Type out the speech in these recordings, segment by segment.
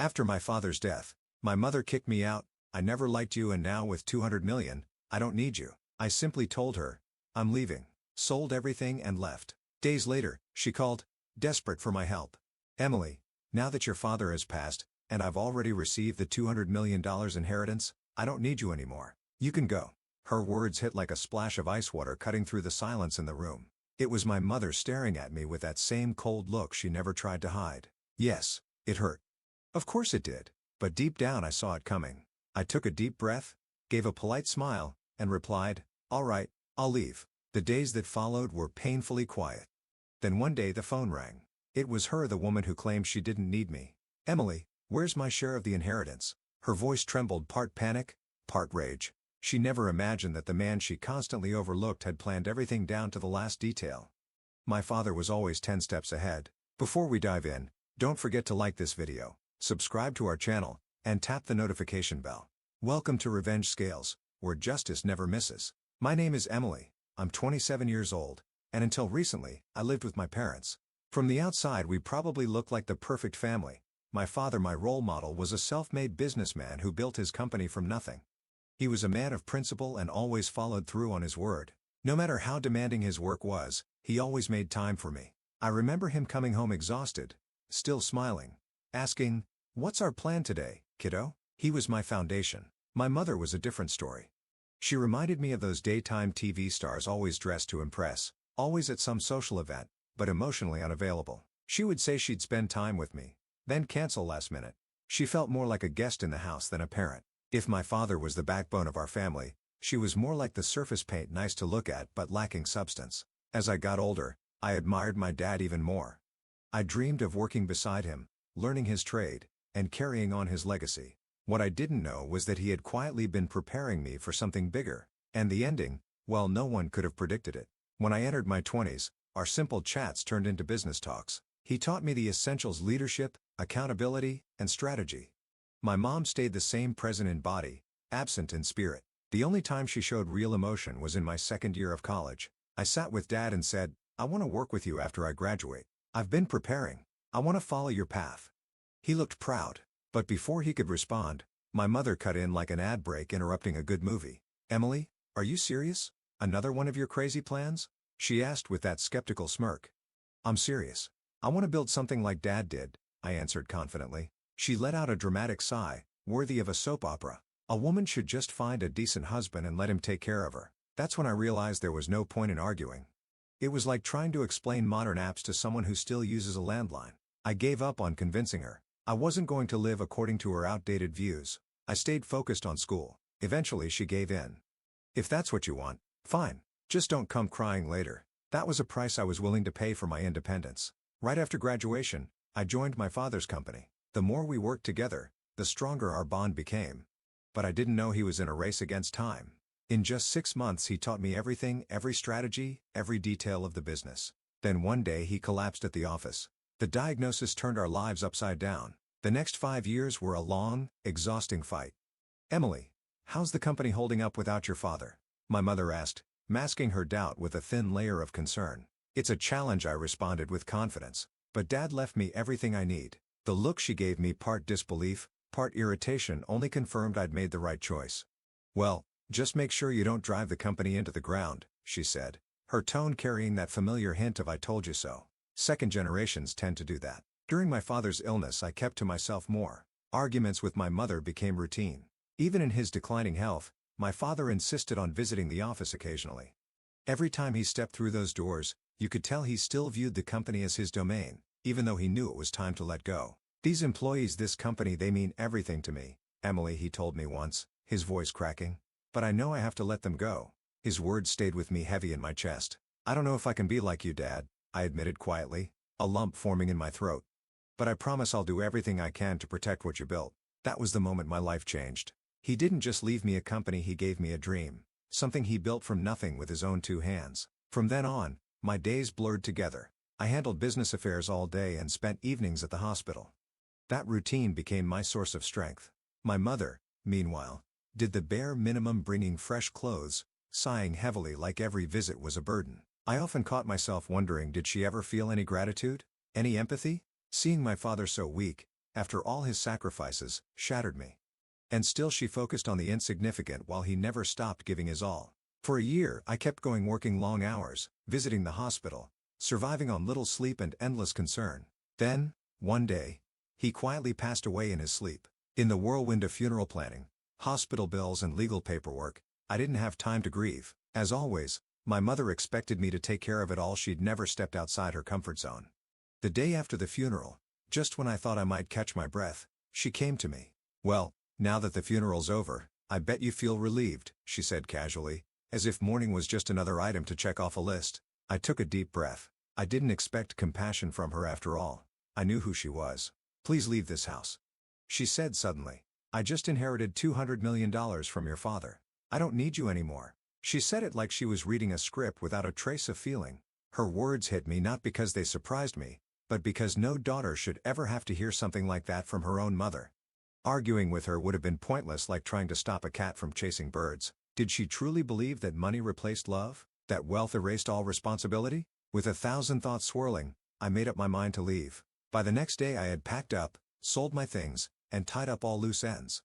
After my father's death, my mother kicked me out. I never liked you, and now with 200 million, I don't need you. I simply told her, I'm leaving, sold everything and left. Days later, she called, desperate for my help. Emily, now that your father has passed, and I've already received the $200 million inheritance, I don't need you anymore. You can go. Her words hit like a splash of ice water cutting through the silence in the room. It was my mother staring at me with that same cold look she never tried to hide. Yes, it hurt. Of course it did, but deep down I saw it coming. I took a deep breath, gave a polite smile, and replied, all right, I'll leave. The days that followed were painfully quiet. Then one day the phone rang. It was her, the woman who claimed she didn't need me. Emily, where's my share of the inheritance? Her voice trembled, part panic, part rage. She never imagined that the man she constantly overlooked had planned everything down to the last detail. My father was always 10 steps ahead. Before we dive in, don't forget to like this video, subscribe to our channel, and tap the notification bell. Welcome to Revenge Scales, where justice never misses. My name is Emily, I'm 27 years old, and until recently, I lived with my parents. From the outside we probably looked like the perfect family. My father, my role model, was a self-made businessman who built his company from nothing. He was a man of principle and always followed through on his word. No matter how demanding his work was, he always made time for me. I remember him coming home exhausted, still smiling, asking, what's our plan today, kiddo? He was my foundation. My mother was a different story. She reminded me of those daytime TV stars always dressed to impress, always at some social event, but emotionally unavailable. She would say she'd spend time with me, then cancel last minute. She felt more like a guest in the house than a parent. If my father was the backbone of our family, she was more like the surface paint, nice to look at but lacking substance. As I got older, I admired my dad even more. I dreamed of working beside him, learning his trade, and carrying on his legacy. What I didn't know was that he had quietly been preparing me for something bigger, and the ending, well, no one could have predicted it. When I entered my 20s, our simple chats turned into business talks. He taught me the essentials: leadership, accountability, and strategy. My mom stayed the same, present in body, absent in spirit. The only time she showed real emotion was in my second year of college. I sat with Dad and said, I want to work with you after I graduate. I've been preparing. I want to follow your path. He looked proud. But before he could respond, my mother cut in like an ad break interrupting a good movie. Emily, are you serious? Another one of your crazy plans? She asked with that skeptical smirk. I'm serious. I want to build something like Dad did, I answered confidently. She let out a dramatic sigh, worthy of a soap opera. A woman should just find a decent husband and let him take care of her. That's when I realized there was no point in arguing. It was like trying to explain modern apps to someone who still uses a landline. I gave up on convincing her. I wasn't going to live according to her outdated views. I stayed focused on school. Eventually she gave in. If that's what you want, fine. Just don't come crying later. That was a price I was willing to pay for my independence. Right after graduation, I joined my father's company. The more we worked together, the stronger our bond became. But I didn't know he was in a race against time. In just 6 months he taught me everything, every strategy, every detail of the business. Then one day he collapsed at the office. The diagnosis turned our lives upside down. The next 5 years were a long, exhausting fight. Emily, how's the company holding up without your father? My mother asked, masking her doubt with a thin layer of concern. It's a challenge, I responded with confidence. But Dad left me everything I need. The look she gave me, part disbelief, part irritation, only confirmed I'd made the right choice. Well, just make sure you don't drive the company into the ground, she said, her tone carrying that familiar hint of I told you so. Second generations tend to do that. During my father's illness I kept to myself more. Arguments with my mother became routine. Even in his declining health, my father insisted on visiting the office occasionally. Every time he stepped through those doors, you could tell he still viewed the company as his domain, even though he knew it was time to let go. These employees, this company, they mean everything to me, Emily, he told me once, his voice cracking. But I know I have to let them go. His words stayed with me heavy in my chest. I don't know if I can be like you, Dad, I admitted quietly, a lump forming in my throat. But I promise I'll do everything I can to protect what you built. That was the moment my life changed. He didn't just leave me a company, he gave me a dream. Something he built from nothing with his own 2 hands. From then on, my days blurred together. I handled business affairs all day and spent evenings at the hospital. That routine became my source of strength. My mother, meanwhile, did the bare minimum, bringing fresh clothes, sighing heavily like every visit was a burden. I often caught myself wondering, did she ever feel any gratitude? Any empathy? Seeing my father so weak, after all his sacrifices, shattered me. And still she focused on the insignificant while he never stopped giving his all. For a year I kept going, working long hours, visiting the hospital, surviving on little sleep and endless concern. Then, one day, he quietly passed away in his sleep. In the whirlwind of funeral planning, hospital bills and legal paperwork, I didn't have time to grieve. As always, my mother expected me to take care of it all. She'd never stepped outside her comfort zone. The day after the funeral, just when I thought I might catch my breath, she came to me. "Well, now that the funeral's over, I bet you feel relieved," she said casually, as if mourning was just another item to check off a list. I took a deep breath. I didn't expect compassion from her after all. I knew who she was. "Please leave this house," she said suddenly. "I just inherited $200 million from your father. I don't need you anymore." She said it like she was reading a script without a trace of feeling. Her words hit me not because they surprised me, but because no daughter should ever have to hear something like that from her own mother. Arguing with her would have been pointless, like trying to stop a cat from chasing birds. Did she truly believe that money replaced love? That wealth erased all responsibility? With 1,000 thoughts swirling, I made up my mind to leave. By the next day I had packed up, sold my things, and tied up all loose ends.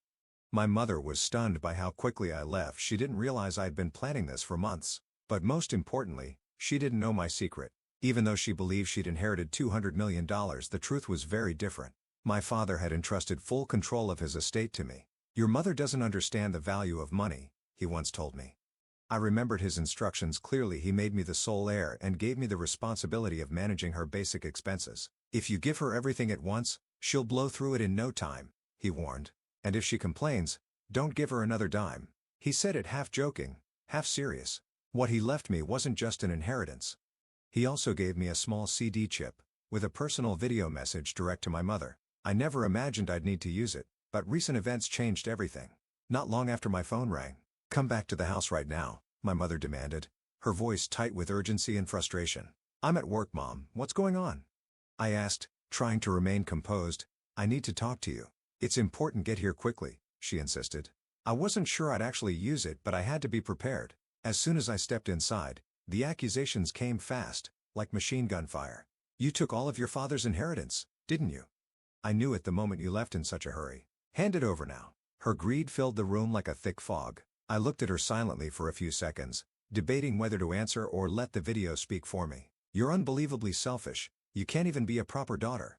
My mother was stunned by how quickly I left. She didn't realize I'd been planning this for months. But most importantly, she didn't know my secret. Even though she believed she'd inherited $200 million, the truth was very different. My father had entrusted full control of his estate to me. "Your mother doesn't understand the value of money," he once told me. I remembered his instructions clearly. He made me the sole heir and gave me the responsibility of managing her basic expenses. "If you give her everything at once, she'll blow through it in no time," he warned. "And if she complains, don't give her another dime." He said it half joking, half serious. What he left me wasn't just an inheritance. He also gave me a small CD chip, with a personal video message direct to my mother. I never imagined I'd need to use it, but recent events changed everything. Not long after my phone rang. "Come back to the house right now," my mother demanded, her voice tight with urgency and frustration. "I'm at work, Mom. What's going on?" I asked, trying to remain composed. "I need to talk to you. It's important. Get here quickly," she insisted. I wasn't sure I'd actually use it, but I had to be prepared. As soon as I stepped inside, the accusations came fast, like machine gun fire. "You took all of your father's inheritance, didn't you? I knew it the moment you left in such a hurry. Hand it over now." Her greed filled the room like a thick fog. I looked at her silently for a few seconds, debating whether to answer or let the video speak for me. "You're unbelievably selfish. You can't even be a proper daughter,"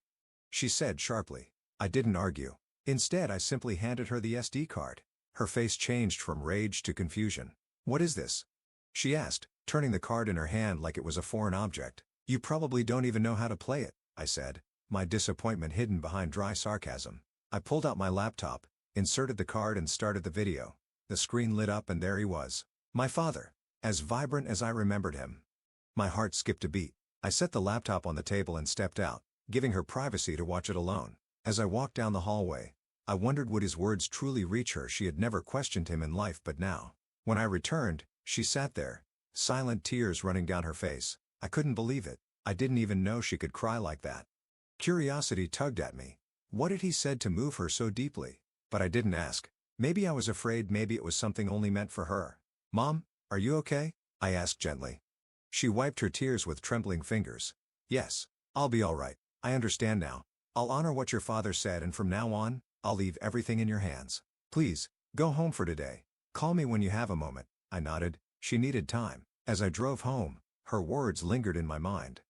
she said sharply. I didn't argue. Instead, I simply handed her the SD card. Her face changed from rage to confusion. "What is this?" she asked, turning the card in her hand like it was a foreign object. "You probably don't even know how to play it," I said, my disappointment hidden behind dry sarcasm. I pulled out my laptop, inserted the card and started the video. The screen lit up and there he was. My father. As vibrant as I remembered him. My heart skipped a beat. I set the laptop on the table and stepped out, giving her privacy to watch it alone. As I walked down the hallway, I wondered would his words truly reach her. She had never questioned him in life, but now, when I returned, she sat there, silent, tears running down her face. I couldn't believe it. I didn't even know she could cry like that. Curiosity tugged at me. What had he said to move her so deeply? But I didn't ask. Maybe I was afraid. Maybe it was something only meant for her. "Mom, are you okay?" I asked gently. She wiped her tears with trembling fingers. "Yes, I'll be all right. I understand now. I'll honor what your father said, and from now on, I'll leave everything in your hands. Please, go home for today. Call me when you have a moment." I nodded. She needed time. As I drove home, her words lingered in my mind.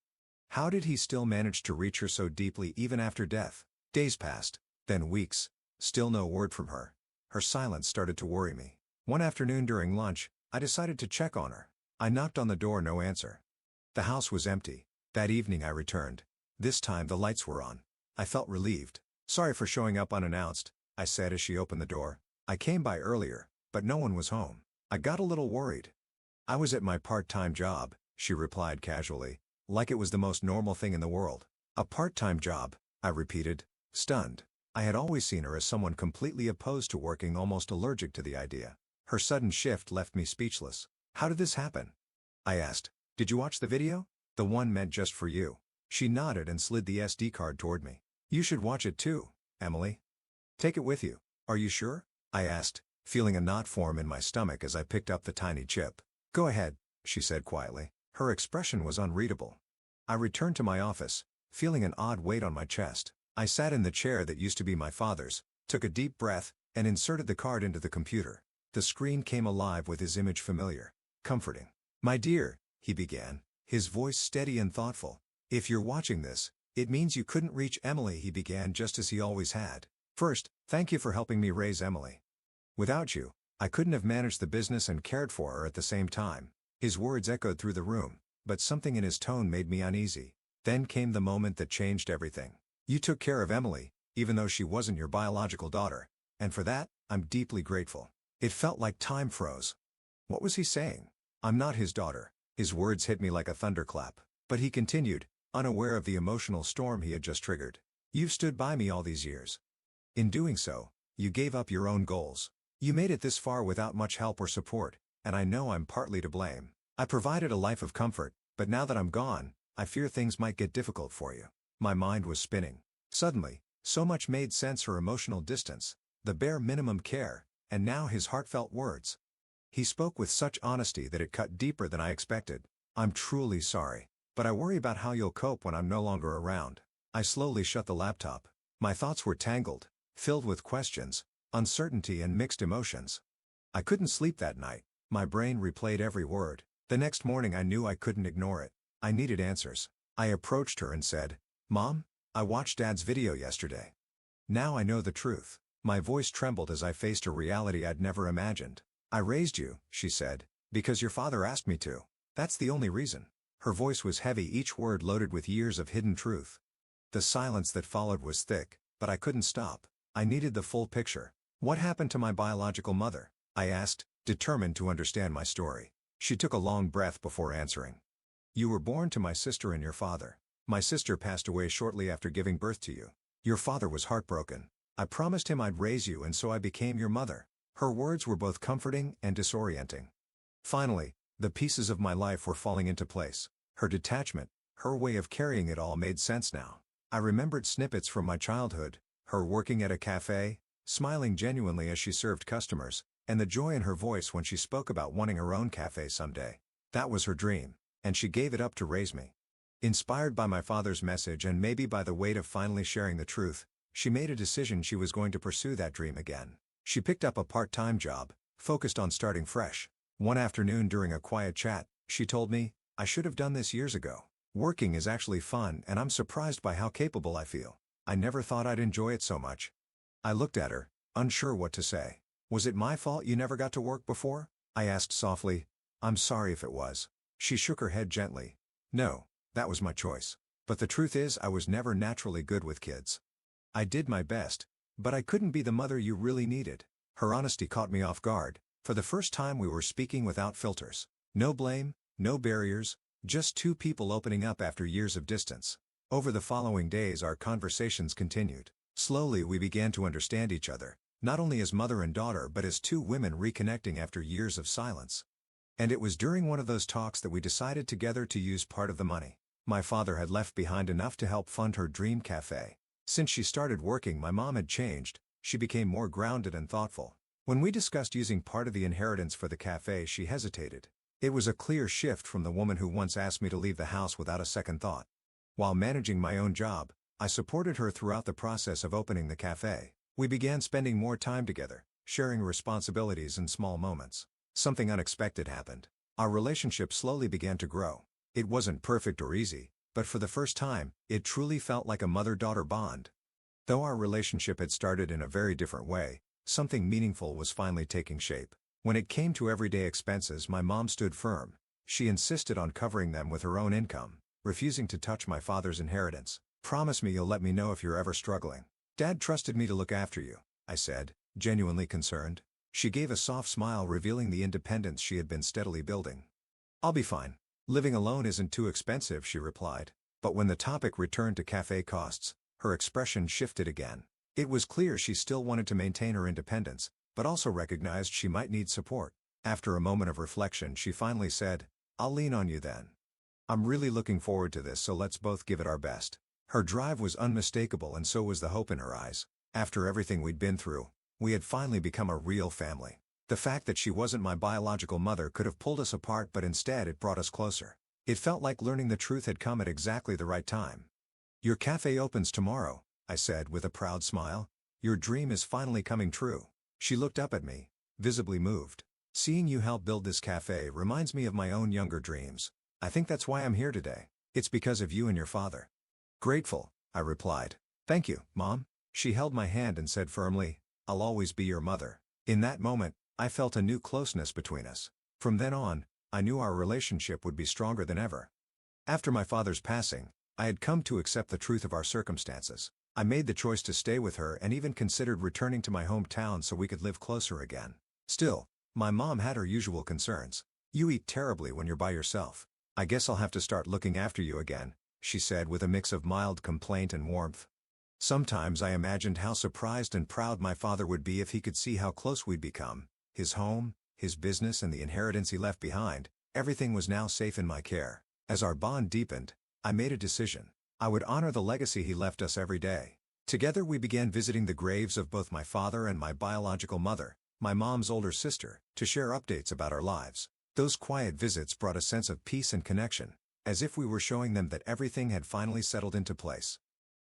How did he still manage to reach her so deeply even after death? Days passed, then weeks. Still no word from her. Her silence started to worry me. One afternoon during lunch, I decided to check on her. I knocked on the door, no answer. The house was empty. That evening I returned. This time the lights were on. I felt relieved. "Sorry for showing up unannounced," I said as she opened the door. "I came by earlier, but no one was home. I got a little worried." "I was at my part-time job," she replied casually, like it was the most normal thing in the world. "A part-time job," I repeated, stunned. I had always seen her as someone completely opposed to working, almost allergic to the idea. Her sudden shift left me speechless. "How did this happen?" I asked. "Did you watch the video? The one meant just for you." She nodded and slid the SD card toward me. "You should watch it too, Emily. Take it with you." "Are you sure?" I asked, feeling a knot form in my stomach as I picked up the tiny chip. "Go ahead," she said quietly. Her expression was unreadable. I returned to my office, feeling an odd weight on my chest. I sat in the chair that used to be my father's, took a deep breath, and inserted the card into the computer. The screen came alive with his image familiar, comforting. "My dear," he began, his voice steady and thoughtful. "If you're watching this, it means you couldn't reach Emily," he began just as he always had. "First, thank you for helping me raise Emily. Without you, I couldn't have managed the business and cared for her at the same time." His words echoed through the room, but something in his tone made me uneasy. Then came the moment that changed everything. "You took care of Emily, even though she wasn't your biological daughter, and for that, I'm deeply grateful." It felt like time froze. What was he saying? "I'm not his daughter." His words hit me like a thunderclap, but he continued, unaware of the emotional storm he had just triggered. "You've stood by me all these years. In doing so, you gave up your own goals. You made it this far without much help or support, and I know I'm partly to blame. I provided a life of comfort, but now that I'm gone, I fear things might get difficult for you." My mind was spinning. Suddenly, so much made sense: her emotional distance, the bare minimum care, and now his heartfelt words. He spoke with such honesty that it cut deeper than I expected. "I'm truly sorry, but I worry about how you'll cope when I'm no longer around." I slowly shut the laptop. My thoughts were tangled, filled with questions, uncertainty and mixed emotions. I couldn't sleep that night. My brain replayed every word. The next morning I knew I couldn't ignore it. I needed answers. I approached her and said, "Mom, I watched Dad's video yesterday. Now I know the truth." My voice trembled as I faced a reality I'd never imagined. "I raised you," she said, "because your father asked me to. That's the only reason." Her voice was heavy, each word loaded with years of hidden truth. The silence that followed was thick, but I couldn't stop. I needed the full picture. "What happened to my biological mother?" I asked, determined to understand my story. She took a long breath before answering. "You were born to my sister and your father. My sister passed away shortly after giving birth to you. Your father was heartbroken. I promised him I'd raise you, and so I became your mother." Her words were both comforting and disorienting. Finally, the pieces of my life were falling into place. Her detachment, her way of carrying it all made sense now. I remembered snippets from my childhood, her working at a cafe, smiling genuinely as she served customers, and the joy in her voice when she spoke about wanting her own cafe someday. That was her dream, and she gave it up to raise me. Inspired by my father's message and maybe by the weight of finally sharing the truth, she made a decision: she was going to pursue that dream again. She picked up a part-time job, focused on starting fresh. One afternoon during a quiet chat, she told me, "I should have done this years ago. Working is actually fun, and I'm surprised by how capable I feel. I never thought I'd enjoy it so much." I looked at her, unsure what to say. "Was it my fault you never got to work before?" I asked softly. "I'm sorry if it was." She shook her head gently. "No, that was my choice. But the truth is, I was never naturally good with kids. I did my best, but I couldn't be the mother you really needed." Her honesty caught me off guard. For the first time we were speaking without filters. No blame, no barriers, just two people opening up after years of distance. Over the following days our conversations continued. Slowly we began to understand each other, not only as mother and daughter but as two women reconnecting after years of silence. And it was during one of those talks that we decided together to use part of the money my father had left behind enough to help fund her dream cafe. Since she started working, my mom had changed. She became more grounded and thoughtful. When we discussed using part of the inheritance for the cafe, she hesitated. It was a clear shift from the woman who once asked me to leave the house without a second thought. While managing my own job, I supported her throughout the process of opening the cafe. We began spending more time together, sharing responsibilities and small moments. Something unexpected happened. Our relationship slowly began to grow. It wasn't perfect or easy, but for the first time, it truly felt like a mother-daughter bond. Though our relationship had started in a very different way, something meaningful was finally taking shape. When it came to everyday expenses, my mom stood firm. She insisted on covering them with her own income, refusing to touch my father's inheritance. "Promise me you'll let me know if you're ever struggling." "Dad trusted me to look after you," I said, genuinely concerned. She gave a soft smile, revealing the independence she had been steadily building. "I'll be fine. Living alone isn't too expensive," she replied. But when the topic returned to cafe costs, her expression shifted again. It was clear she still wanted to maintain her independence, but also recognized she might need support. After a moment of reflection, she finally said, "I'll lean on you then. I'm really looking forward to this, so let's both give it our best." Her drive was unmistakable, and so was the hope in her eyes. After everything we'd been through, we had finally become a real family. The fact that she wasn't my biological mother could have pulled us apart, but instead it brought us closer. It felt like learning the truth had come at exactly the right time. "Your cafe opens tomorrow," I said with a proud smile. Your dream is finally coming true. She looked up at me, visibly moved. Seeing you help build this cafe reminds me of my own younger dreams. I think that's why I'm here today. It's because of you and your father. Grateful, I replied. Thank you, Mom. She held my hand and said firmly, I'll always be your mother. In that moment, I felt a new closeness between us. From then on, I knew our relationship would be stronger than ever. After my father's passing, I had come to accept the truth of our circumstances. I made the choice to stay with her and even considered returning to my hometown so we could live closer again. Still, my mom had her usual concerns. You eat terribly when you're by yourself. I guess I'll have to start looking after you again, she said with a mix of mild complaint and warmth. Sometimes I imagined how surprised and proud my father would be if he could see how close we'd become. His home, his business and the inheritance he left behind, everything was now safe in my care. As our bond deepened, I made a decision. I would honor the legacy he left us every day. Together we began visiting the graves of both my father and my biological mother, my mom's older sister, to share updates about our lives. Those quiet visits brought a sense of peace and connection, as if we were showing them that everything had finally settled into place.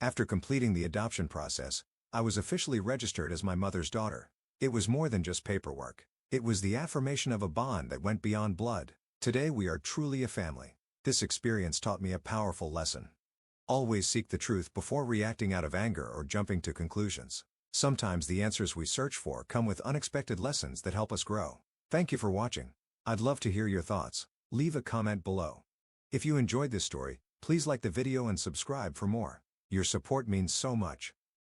After completing the adoption process, I was officially registered as my mother's daughter. It was more than just paperwork. It was the affirmation of a bond that went beyond blood. Today we are truly a family. This experience taught me a powerful lesson. Always seek the truth before reacting out of anger or jumping to conclusions. Sometimes the answers we search for come with unexpected lessons that help us grow. Thank you for watching. I'd love to hear your thoughts. Leave a comment below. If you enjoyed this story, please like the video and subscribe for more. Your support means so much.